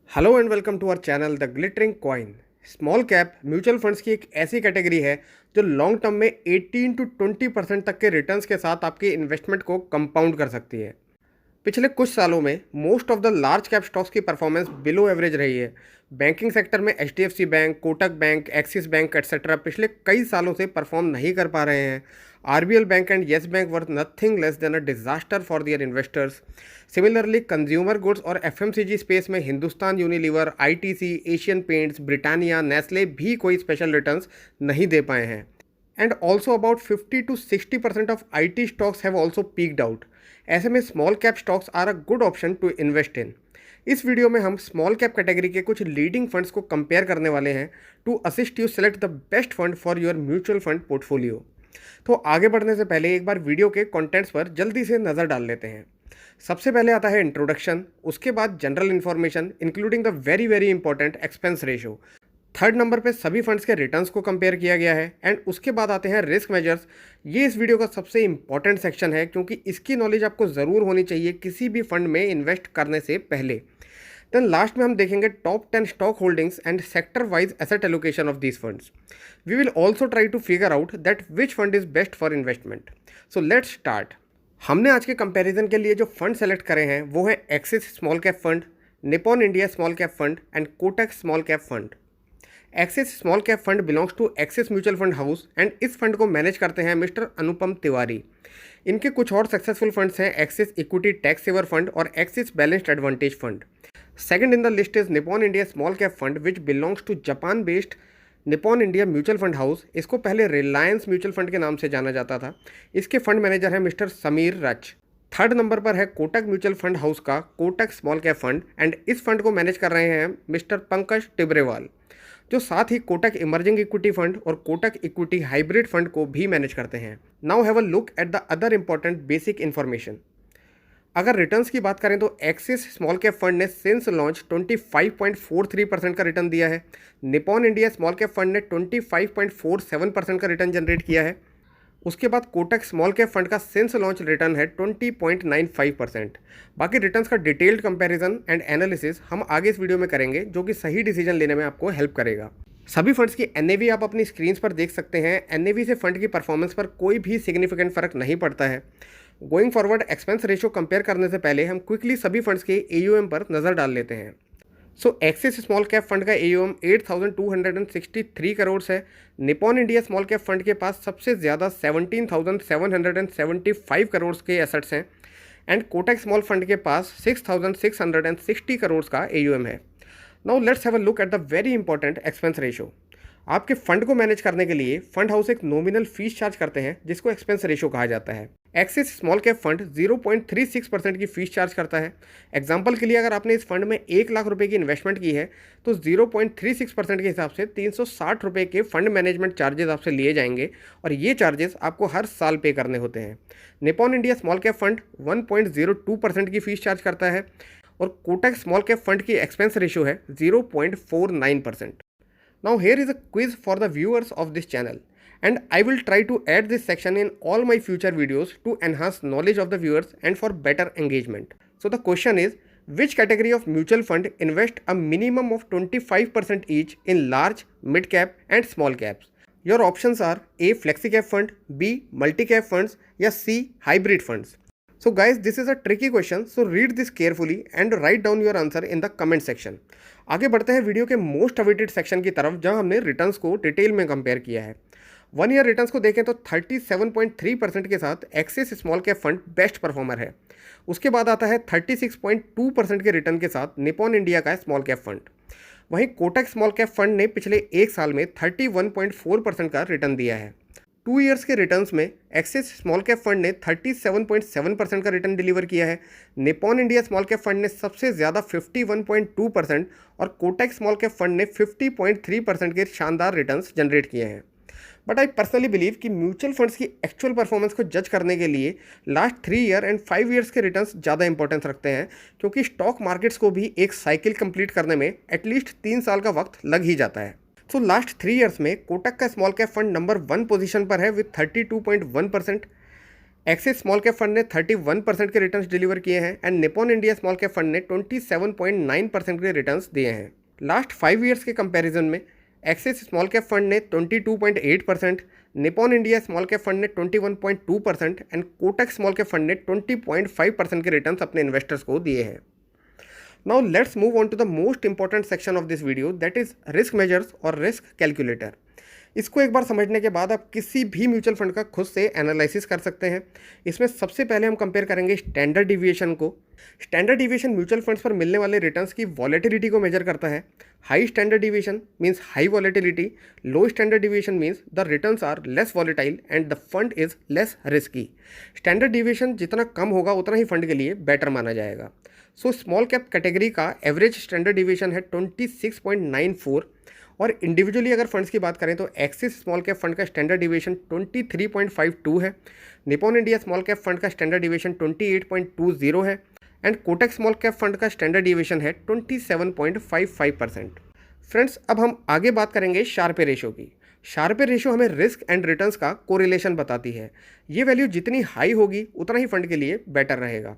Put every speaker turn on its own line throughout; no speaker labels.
Hello and welcome to our channel the glittering coin. Small cap mutual funds की एक ऐसी category है जो लॉन्ग टर्म में 18 टू 20% तक के रिटर्न्स के साथ आपकी इन्वेस्टमेंट को कंपाउंड कर सकती है। पिछले कुछ सालों में most of the large cap stocks की परफॉर्मेंस बिलो एवरेज रही है। बैंकिंग सेक्टर में HDFC bank, Kotak bank, axis bank etcetera पिछले कई सालों से परफॉर्म नहीं कर पा रहे हैं। RBL bank and yes bank were nothing less than a disaster for their investors. Similarly consumer goods और एफएमसीजी स्पेस में Hindustan Unilever, ITC, Asian Paints, Britannia, Nestle भी कोई स्पेशल रिटर्न्स नहीं दे पाए हैं। And also about 50 to 60% of IT stocks have also peaked out. ऐसे में small cap stocks are a good option to invest in. इस वीडियो में हम स्मॉल कैप कैटेगरी के कुछ लीडिंग फंड्स को कंपेयर करने वाले हैं to assist you select the best fund for your mutual fund portfolio. तो आगे बढ़ने से पहले एक बार वीडियो के कंटेंट्स पर जल्दी से नज़र डाल लेते हैं। सबसे पहले आता है इंट्रोडक्शन, उसके बाद general information including the very very important expense ratio. Third number पे सभी फंड्स के रिटर्न्स को कंपेयर किया गया है एंड उसके बाद आते हैं रिस्क मेजर्स। ये इस वीडियो का सबसे इंपॉर्टेंट सेक्शन है क्योंकि इसकी नॉलेज आपको ज़रूर होनी चाहिए किसी भी फंड में इन्वेस्ट करने से पहले। देन लास्ट में हम देखेंगे top 10 stock holdings and sector wise asset allocation of these funds. We will also try to figure out that which fund is best for investment. So let's start. हमने आज के comparison के लिए जो fund select करे हैं वो है Axis small cap fund, Nippon India small cap fund and Kotak small cap fund. Axis small cap fund belongs to Axis mutual fund house and इस फंड को मैनेज करते हैं मिस्टर अनुपम तिवारी। इनके कुछ और सक्सेसफुल फंड्स हैं Axis equity tax saver fund और Axis balanced advantage fund. Second in the list is Nippon India small cap fund which belongs to Japan based Nippon India mutual fund house. इसको पहले Reliance mutual fund के नाम से जाना जाता था। इसके फंड मैनेजर है मिस्टर समीर रच। थर्ड नंबर पर है कोटक म्यूचुअल फंड हाउस का Kotak small cap fund and इस फंड को मैनेज कर रहे हैं मिस्टर पंकज टिब्रेवाल, जो साथ ही कोटक इमर्जिंग इक्विटी फंड और कोटक इक्विटी हाइब्रिड फंड को भी मैनेज करते हैं। Now have a look at the other important basic information. अगर रिटर्न्स की बात करें तो एक्सिस स्मॉल कैप फंड ने सिंस लॉन्च 25.43% का रिटर्न दिया है। Nippon India small cap fund ने 25.47% का रिटर्न जनरेट किया है। उसके बाद कोटक स्मॉल कैप फंड का सिंस लॉन्च रिटर्न है 20.95%। बाकी रिटर्न्स का डिटेल्ड कंपैरिजन एंड एनालिसिस हम आगे इस वीडियो में करेंगे जो कि सही डिसीजन लेने में आपको हेल्प करेगा। सभी फंड्स की एनएवी आप अपनी स्क्रीन पर देख सकते हैं। एनएवी से फंड की परफॉर्मेंस पर कोई भी सिग्निफिकेंट फर्क नहीं पड़ता है। Going forward expense ratio compare करने से पहले हम क्विकली सभी फंड्स के एयूएम पर नज़र डाल लेते हैं। सो एक्सिस स्मॉल कैप फंड का एयूएम 8,263 करोड़ है। Nippon India small cap fund के पास सबसे ज़्यादा 17,775 करोड़ के एसेट्स हैं एंड कोटक स्मॉल फंड के पास 6,660 करोड़ का एयूएम है। Now let's have a look at the very important expense ratio. आपके फंड को मैनेज करने के लिए फंड हाउस एक नॉमिनल फीस चार्ज करते हैं जिसको एक्सपेंस रेशो कहा जाता है। एक्सिस स्मॉल कैप फंड 0.36% की फीस चार्ज करता है। एग्जाम्पल के लिए अगर आपने इस फंड में 1 लाख रुपए की इन्वेस्टमेंट की है तो 0.36% के हिसाब से 360 रुपये के फंड मैनेजमेंट चार्जेस आपसे लिए जाएंगे और ये चार्जेस आपको हर साल पे करने होते हैं। Nippon India small cap fund 1.02% की फीस चार्ज करता है और कोटक स्मॉल कैप फंड की एक्सपेंस रेशो है 0.49%। Now here is a quiz for the viewers of this channel and I will try to add this section in all my future videos to enhance knowledge of the viewers and for better engagement. So the question is, which category of mutual fund invest a minimum of 25% each in large, mid cap and small caps? Your options are A flexi cap fund, B multi cap funds या C hybrid funds. So guys, this is a tricky question, so read this carefully and write down your answer in the comment section. आगे बढ़ते हैं video के most awaited section की तरफ जहां हमने returns को डिटेल में कंपेयर किया है। 1 ईयर रिटर्न्स को देखें तो 37.3% के साथ axis small cap fund best performer है। उसके बाद आता है 36.2% के रिटर्न के साथ निपॉन इंडिया का स्मॉल कैप फंड। वहीं कोटक स्मॉल कैप फंड ने पिछले एक साल में 31.4% का रिटर्न दिया है। 2 ईयर्स के रिटर्न्स में एक्सिस स्मॉल कैप फंड ने 37.7% का रिटर्न डिलीवर किया है। Nippon India small cap fund ने सबसे ज़्यादा 51.2% और कोटक स्मॉल कैप फंड ने 50.3% के शानदार रिटर्न्स जनरेट किए हैं। बट आई पर्सनली बिलीव कि म्यूचुअल फंड्स की एक्चुअल परफॉर्मेंस को जज करने के लिए लास्ट 3 ईयर एंड 5 ईयर्स के रिटर्न्स ज़्यादा इंपॉर्टेंस रखते हैं क्योंकि स्टॉक मार्केट्स को भी एक साइकिल कंप्लीट करने में एटलीस्ट 3 साल का वक्त लग ही जाता है। सो लास्ट 3 ईयर्स में कोटक का small cap fund number 1 position पर है with 32.1%। Axis small cap fund ने 31% के रिटर्न्स डिलीवर किए हैं and Nippon India small cap fund ने 27.9% के रिटर्न्स दिए हैं। लास्ट 5 ईयर्स के कंपैरिजन में एक्सिस स्मॉल कैप फंड ने 22.8%, Nippon India small cap fund ने 21.2% and Kotak small cap fund ने 20.5% के रिटर्न्स अपने इन्वेस्टर्स को दिए हैं। Now let's move on to the most important section of this video, that is risk measures और risk calculator. इसको एक बार समझने के बाद आप किसी भी म्यूचुअल फंड का खुद से एनालिसिस कर सकते हैं। इसमें सबसे पहले हम कंपेयर करेंगे स्टैंडर्ड डिविएशन को। स्टैंडर्ड डिविएशन म्यूचुअल फंड्स पर मिलने वाले रिटर्न्स की वॉलेटिलिटी को मेजर करता है। High standard deviation means high volatility, low standard deviation means the returns are less volatile and the fund is less risky. Standard deviation जितना कम होगा उतना ही फंड के लिए बेटर माना जाएगा। सो स्मॉल कैप कैटेगरी का एवरेज स्टैंडर्ड डिविएशन है 26.94 और इंडिविजुअली अगर फंड्स की बात करें तो एक्सिस स्मॉल कैप फंड का स्टैंडर्ड डिविएशन 23.52 है, Nippon India small cap fund का स्टैंडर्ड डिविएशन 28.20 है and Kotak small cap fund का स्टैंडर्ड डिविएशन है 27.55%। फ्रेंड्स, अब हम आगे बात करेंगे शार्पे रेशो की। शार्पे रेशो हमें रिस्क एंड रिटर्न्स का कोरिलेशन बताती है। ये वैल्यू जितनी हाई होगी उतना ही फंड के लिए बेटर रहेगा।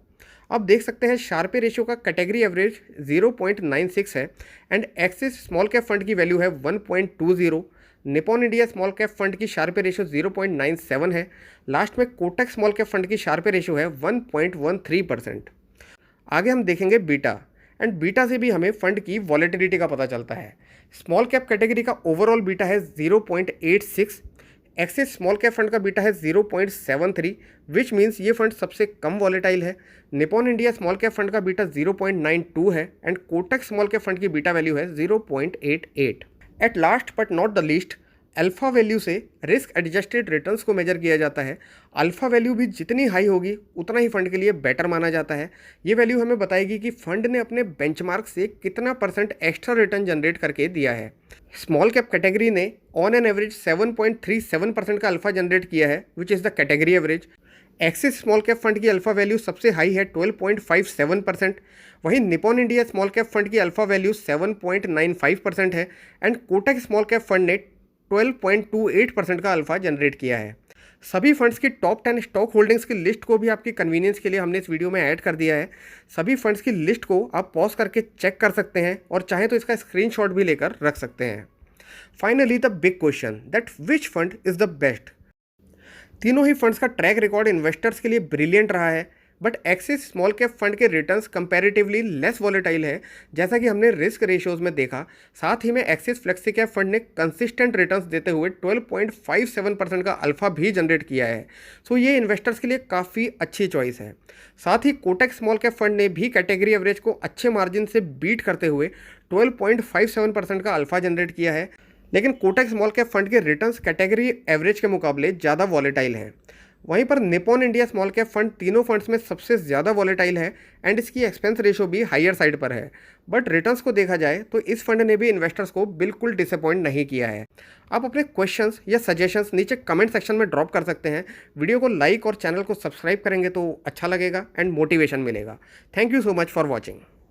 आप देख सकते हैं शार्पे रेशियो का कैटेगरी एवरेज 0.96 है and axis small cap fund की वैल्यू है 1.20, Nippon India small cap fund की शार्पे रेशियो 0.97 है, लास्ट में कोटक स्मॉल कैप फंड की शार्पे रेशियो है 1.13%। आगे हम देखेंगे बीटा एंड बीटा से भी हमें फंड की वॉलेटिलिटी का पता चलता है। स्मॉल कैप कैटेगरी का ओवरऑल बीटा है 0.86, एक्सिस स्मॉल कैप फंड का बीटा है 0.73 विच मीन्स ये फंड सबसे कम वॉलेटाइल है। Nippon India small cap fund का बीटा 0.92 है and Kotak small cap fund की बीटा वैल्यू है 0.88। At last but not the least, alpha value से रिस्क एडजस्टेड रिटर्न्स को मेजर किया जाता है। अल्फा वैल्यू भी जितनी हाई होगी उतना ही फंड के लिए बेटर माना जाता है। ये वैल्यू हमें बताएगी कि फंड ने अपने बेंचमार्क से कितना % एक्स्ट्रा रिटर्न जनरेट करके दिया है। स्मॉल कैप कैटेगरी ने ऑन एन एवरेज 7.37% का अल्फा जनरेट किया है which is the category average. Axis small cap fund की अल्फा वैल्यू सबसे हाई है 12.57%, वहीं Nippon India small cap fund की अल्फा वैल्यू 7.95% है and Kotak small cap fund ने 12.28% का अल्फा जनरेट किया है। सभी फंड्स की टॉप 10 स्टॉक होल्डिंग्स की लिस्ट को भी आपकी कन्वीनियंस के लिए हमने इस वीडियो में ऐड कर दिया है। सभी फंड्स की लिस्ट को आप पॉज करके चेक कर सकते हैं और चाहें तो इसका स्क्रीनशॉट भी लेकर रख सकते हैं। Finally the big question that which fund is the best. तीनों ही फंड्स का ट्रैक रिकॉर्ड इन्वेस्टर्स के लिए ब्रिलियंट रहा है, but axis small cap fund के रिटर्न्स कंपैरेटिवली लेस वॉलेटाइल है जैसा कि हमने रिस्क रेशियोज़ में देखा। साथ ही में एक्सिस फ्लेक्सी कैप फंड ने कंसिस्टेंट रिटर्न्स देते हुए 12.57% का अल्फा भी जनरेट किया है। सो ये इन्वेस्टर्स के लिए काफ़ी अच्छी चॉइस है। साथ ही कोटक स्मॉल कैप फंड ने भी कैटेगरी एवरेज को अच्छे मार्जिन से बीट करते हुए 12.57% का अल्फा जनरेट किया है, लेकिन कोटक स्मॉल कैप फंड के रिटर्न्स कैटेगरी एवरेज के मुकाबले ज़्यादा वॉलेटाइल हैं। वहीं पर Nippon India small cap fund तीनों फंड्स में सबसे ज़्यादा वॉलेटाइल है एंड इसकी एक्सपेंस रेशो भी हायर साइड पर है, बट रिटर्न्स को देखा जाए तो इस फंड ने भी इन्वेस्टर्स को बिल्कुल डिसअपॉइंट नहीं किया है। आप अपने क्वेश्चंस या सजेशंस नीचे कमेंट सेक्शन में ड्रॉप कर सकते हैं। वीडियो को लाइक और चैनल को सब्सक्राइब करेंगे तो अच्छा लगेगा एंड मोटिवेशन मिलेगा। Thank you so much for watching.